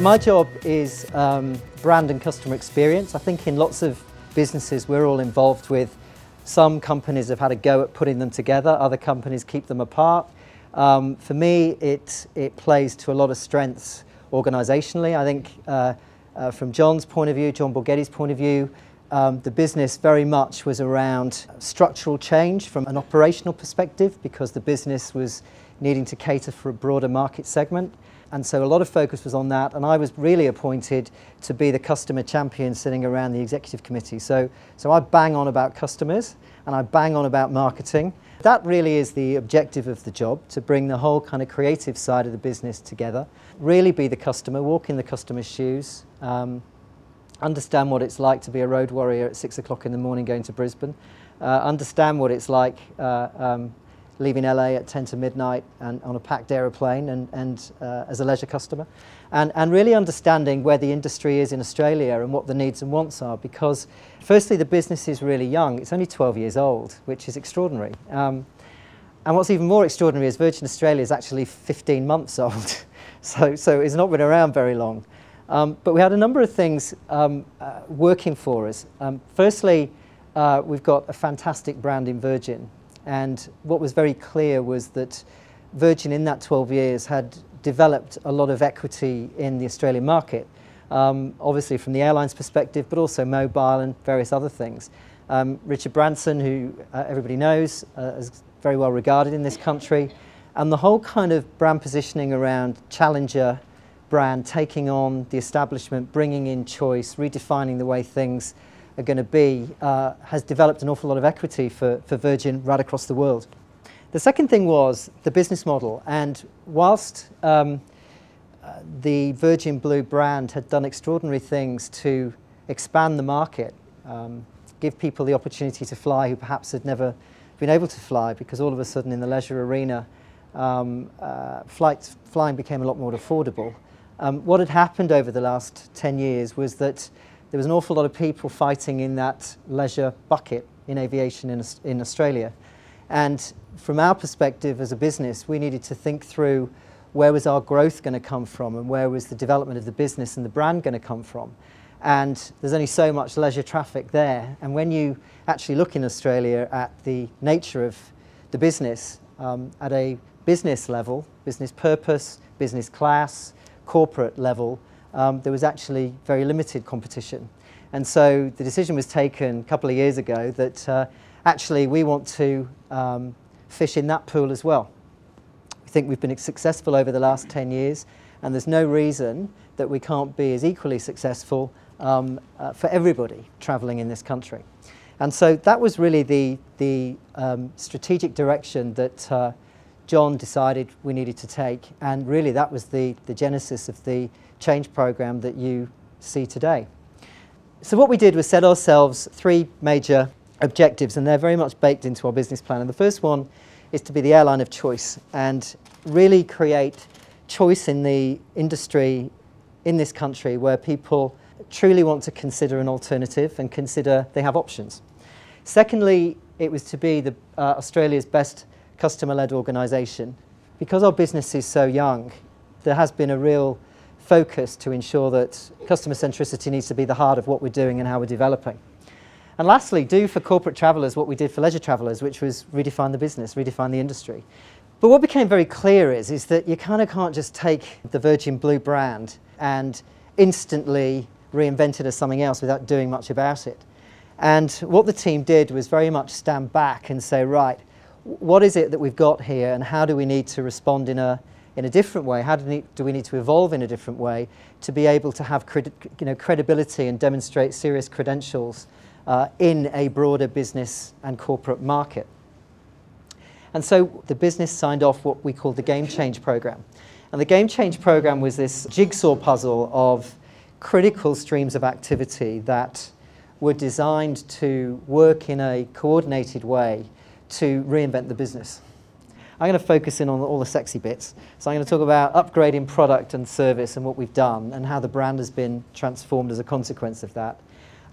My job is brand and customer experience. I think in lots of businesses we're all involved with. Some companies have had a go at putting them together, other companies keep them apart. For me, it plays to a lot of strengths organisationally. I think from John's point of view, John Borghetti's point of view, the business very much was around structural change from an operational perspective because the business was needing to cater for a broader market segment. And so a lot of focus was on that, and I was really appointed to be the customer champion sitting around the executive committee. So I bang on about customers and I bang on about marketing. That really is the objective of the job, to bring the whole kind of creative side of the business together, really be the customer, walk in the customer's shoes, understand what it's like to be a road warrior at 6 o'clock in the morning going to Brisbane, understand what it's like leaving LA at 10 to midnight and on a packed aeroplane and as a leisure customer, and really understanding where the industry is in Australia and what the needs and wants are, because firstly the business is really young. It's only 12 years old, which is extraordinary. And what's even more extraordinary is Virgin Australia is actually 15 months old, so it's not been around very long. But we had a number of things working for us. Firstly, we've got a fantastic brand in Virgin. And what was very clear was that Virgin in that 12 years had developed a lot of equity in the Australian market, obviously from the airlines perspective, but also mobile and various other things. Richard Branson, who everybody knows, is very well regarded in this country, and the whole kind of brand positioning around challenger brand, taking on the establishment, bringing in choice, redefining the way things are going to be, has developed an awful lot of equity for Virgin right across the world. The second thing was the business model, and whilst the Virgin Blue brand had done extraordinary things to expand the market, give people the opportunity to fly who perhaps had never been able to fly, because all of a sudden in the leisure arena flying became a lot more affordable. What had happened over the last 10 years was that there was an awful lot of people fighting in that leisure bucket in aviation in Australia. And from our perspective as a business, we needed to think through where was our growth going to come from and where was the development of the business and the brand going to come from. And there's only so much leisure traffic there. And when you actually look in Australia at the nature of the business, at a business level, business purpose, business class, corporate level, there was actually very limited competition. And so the decision was taken a couple of years ago that actually we want to fish in that pool as well. We think we've been successful over the last 10 years, and there's no reason that we can't be as equally successful for everybody travelling in this country. And so that was really the strategic direction that John decided we needed to take, and really that was the genesis of the change program that you see today. So what we did was set ourselves 3 major objectives, and they're very much baked into our business plan. And the first one is to be the airline of choice and really create choice in the industry in this country where people truly want to consider an alternative and consider they have options. Secondly, it was to be Australia's best customer-led organisation. Because our business is so young, there has been a real focus to ensure that customer centricity needs to be the heart of what we're doing and how we're developing. And lastly, do for corporate travellers what we did for leisure travellers, which was redefine the business, redefine the industry. But what became very clear is that you kind of can't just take the Virgin Blue brand and instantly reinvent it as something else without doing much about it. And what the team did was very much stand back and say, right, what is it that we've got here, and how do we need to respond in a different way? How do we need to evolve in a different way to be able to have credibility and demonstrate serious credentials in a broader business and corporate market? And so the business signed off what we called the Game Change program. And the Game Change program was this jigsaw puzzle of critical streams of activity that were designed to work in a coordinated way to reinvent the business. I'm going to focus in on all the sexy bits. So I'm going to talk about upgrading product and service and what we've done and how the brand has been transformed as a consequence of that.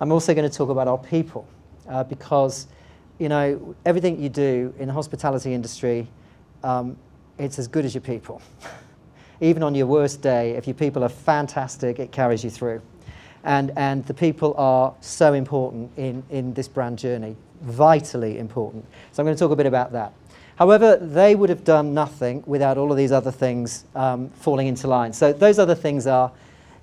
I'm also going to talk about our people because, you know, everything you do in the hospitality industry, it's as good as your people. even on your worst day, if your people are fantastic, it carries you through. And the people are so important in this brand journey, vitally important. So I'm going to talk a bit about that. However, they would have done nothing without all of these other things falling into line. So those other things are,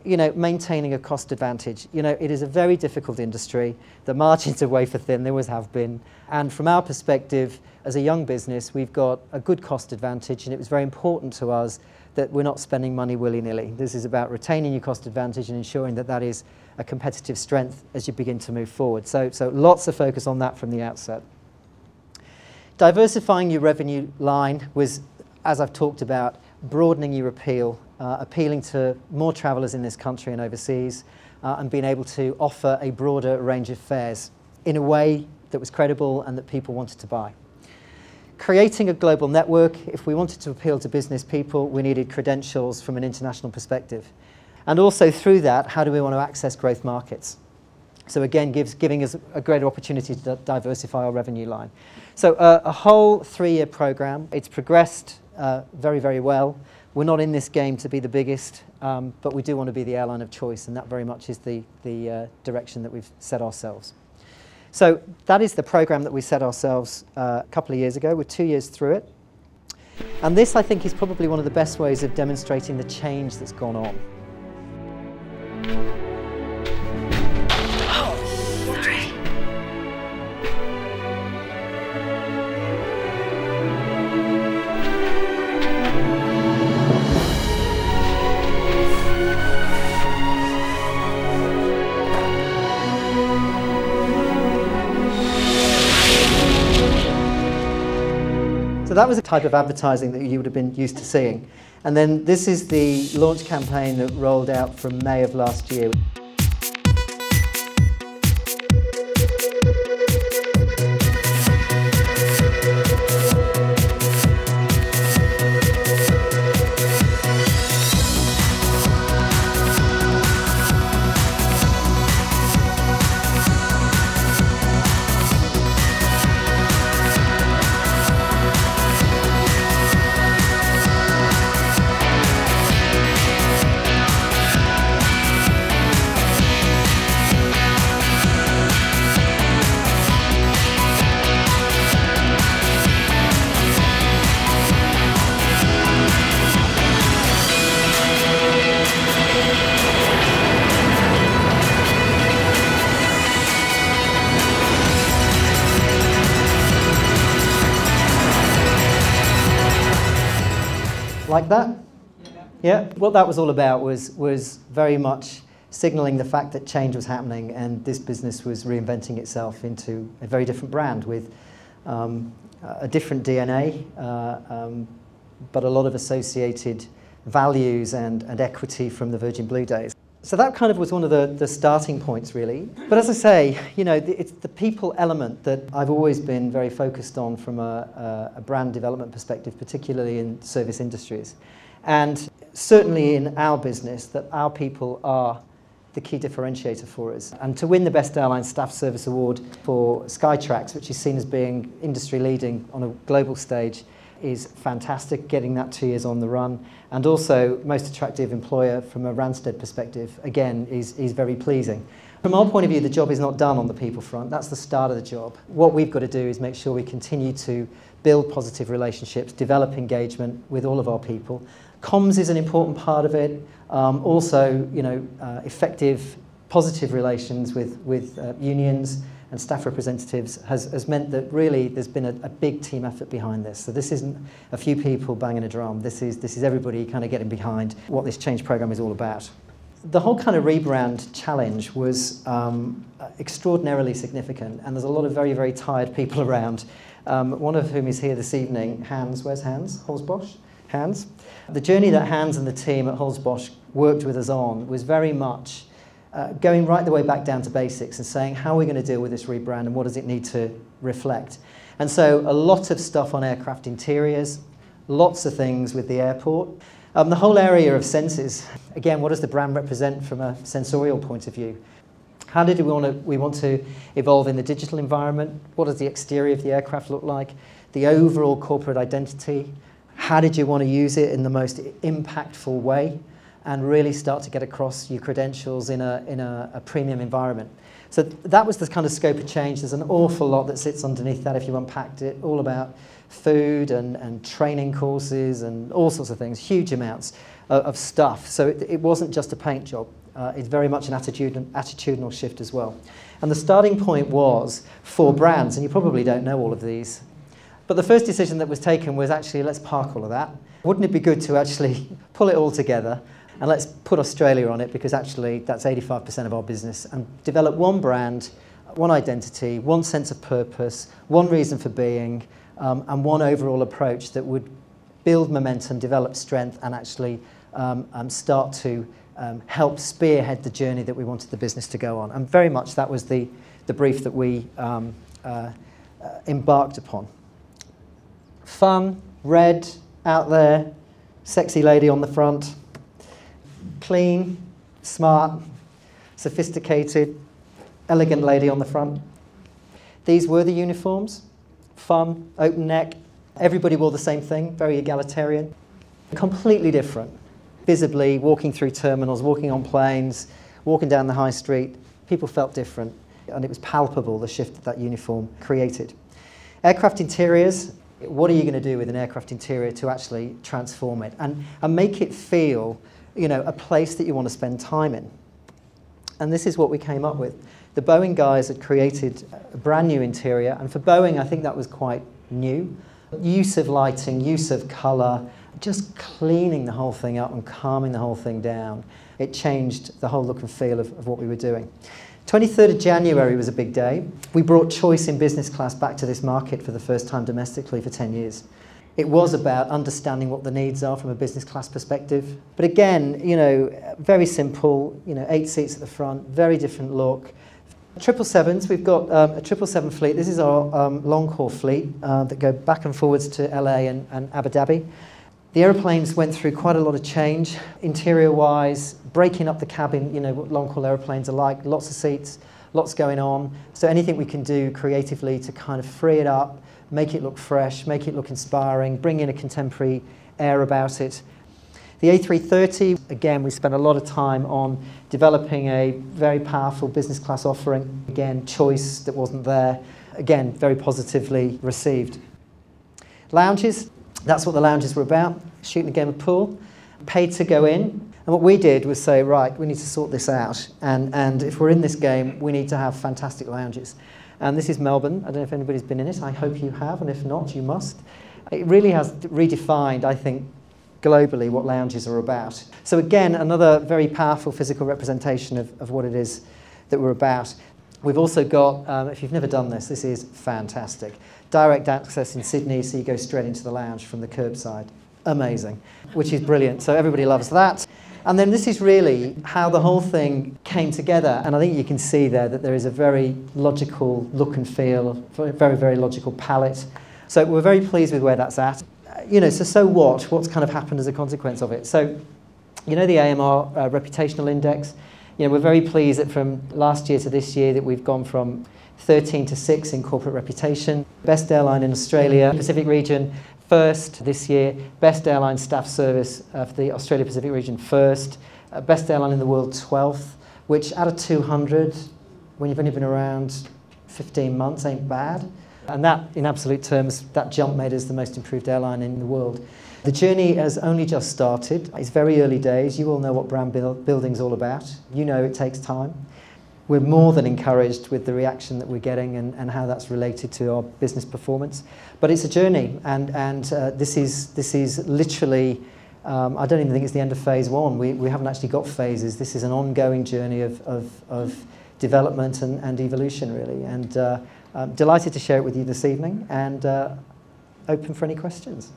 maintaining a cost advantage. It is a very difficult industry. The margins are wafer thin, they always have been. And from our perspective, as a young business, we've got a good cost advantage, and it was very important to us that we're not spending money willy-nilly. This is about retaining your cost advantage and ensuring that that is a competitive strength as you begin to move forward. So lots of focus on that from the outset. Diversifying your revenue line was, as I've talked about, broadening your appeal, appealing to more travellers in this country and overseas, and being able to offer a broader range of fares in a way that was credible and that people wanted to buy. Creating a global network. If we wanted to appeal to business people, we needed credentials from an international perspective. And also through that, how do we want to access growth markets? So again, giving us a greater opportunity to diversify our revenue line. So a whole 3-year program. It's progressed very, very well. We're not in this game to be the biggest, but we do want to be the airline of choice, and that very much is the direction that we've set ourselves. So that is the program that we set ourselves a couple of years ago. We're 2 years through it. And this, I think, is probably one of the best ways of demonstrating the change that's gone on. So that was a type of advertising that you would have been used to seeing. And then this is the launch campaign that rolled out from May of last year. Like that? Yeah. What that was all about was very much signalling the fact that change was happening, and this business was reinventing itself into a very different brand with a different DNA, but a lot of associated values and equity from the Virgin Blue days. So that kind of was one of the starting points, really. But as I say, it's the people element that I've always been very focused on from a brand development perspective, particularly in service industries. And certainly in our business, that our people are the key differentiator for us. And to win the Best Airline Staff Service Award for Skytrax, which is seen as being industry leading on a global stage, is fantastic, getting that 2 years on the run. And also, most attractive employer from a Randstad perspective, again, is very pleasing. From our point of view, the job is not done on the people front. That's the start of the job. What we've got to do is make sure we continue to build positive relationships, develop engagement with all of our people. Comms is an important part of it. Also, effective, positive relations with unions and staff representatives has meant that really there's been a big team effort behind this. So this isn't a few people banging a drum. This is everybody kind of getting behind what this change program is all about. The whole kind of rebrand challenge was extraordinarily significant, and there's a lot of very, very tired people around, one of whom is here this evening. Hans, where's Hans? Holzbosch? Hans. The journey that Hans and the team at Holzbosch worked with us on was very much going right the way back down to basics and saying, how are we going to deal with this rebrand and what does it need to reflect? And so a lot of stuff on aircraft interiors, lots of things with the airport. The whole area of senses, again, what does the brand represent from a sensorial point of view? How did we want to evolve in the digital environment? What does the exterior of the aircraft look like? The overall corporate identity. How did you want to use it in the most impactful way and really start to get across your credentials in a premium environment? So that was the kind of scope of change. There's an awful lot that sits underneath that if you unpacked it, all about food and training courses and all sorts of things, huge amounts of stuff. So it wasn't just a paint job. It's very much an attitudinal shift as well. And the starting point was 4 brands, and you probably don't know all of these. But the first decision that was taken was actually, let's park all of that. Wouldn't it be good to actually pull it all together and let's put Australia on it, because actually that's 85% of our business, and develop one brand, one identity, one sense of purpose, one reason for being, and one overall approach that would build momentum, develop strength, and actually start to help spearhead the journey that we wanted the business to go on. And very much that was the brief that we embarked upon. Fun, red, out there, sexy lady on the front, clean, smart, sophisticated, elegant lady on the front. These were the uniforms. Fun, open neck. Everybody wore the same thing, very egalitarian. Completely different. Visibly, walking through terminals, walking on planes, walking down the high street, people felt different, and it was palpable, the shift that uniform created. Aircraft interiors. What are you going to do with an aircraft interior to actually transform it and make it feel, you know, a place that you want to spend time in? And this is what we came up with. The Boeing guys had created a brand new interior, and for Boeing I think that was quite new. Use of lighting, use of colour, just cleaning the whole thing up and calming the whole thing down. It changed the whole look and feel of what we were doing. 23rd of January was a big day. We brought choice in business class back to this market for the first time domestically for 10 years. It was about understanding what the needs are from a business class perspective. But again, you know, very simple, you know, 8 seats at the front, very different look. 777s, we've got a 777 fleet. This is our long-haul fleet that go back and forwards to LA and Abu Dhabi. The aeroplanes went through quite a lot of change, interior-wise, breaking up the cabin, you know, what long-haul aeroplanes are like, lots of seats, lots going on. So anything we can do creatively to kind of free it up, make it look fresh, make it look inspiring, bring in a contemporary air about it. The A330, again, we spent a lot of time on developing a very powerful business class offering. Again, choice that wasn't there. Again, very positively received. Lounges. That's what the lounges were about, shooting a game of pool, paid to go in. And what we did was say, right, we need to sort this out. And if we're in this game, we need to have fantastic lounges. And this is Melbourne. I don't know if anybody's been in it. I hope you have, and if not, you must. It really has redefined, I think, globally what lounges are about. So again, another very powerful physical representation of what it is that we're about. We've also got, if you've never done this, this is fantastic. Direct access in Sydney, so you go straight into the lounge from the curbside. Amazing, which is brilliant. So everybody loves that. And then this is really how the whole thing came together. And I think you can see there that there is a very logical look and feel, very, very logical palette. So we're very pleased with where that's at. You know, so what? What's kind of happened as a consequence of it? So, you know, the AMR reputational index. You know, we're very pleased that from last year to this year that we've gone from 13 to 6 in corporate reputation. Best airline in Australia, Pacific region, first this year. Best airline staff service for the Australia Pacific region, first. Best airline in the world, 12th, which out of 200, when you've only been around 15 months, ain't bad. And that, in absolute terms, that jump made us the most improved airline in the world. The journey has only just started. It's very early days. You all know what brand building's all about. You know it takes time. We're more than encouraged with the reaction that we're getting and how that's related to our business performance. But it's a journey, and this is literally, I don't even think it's the end of phase one. We haven't actually got phases. This is an ongoing journey of development and evolution, really. And I'm delighted to share it with you this evening, and open for any questions.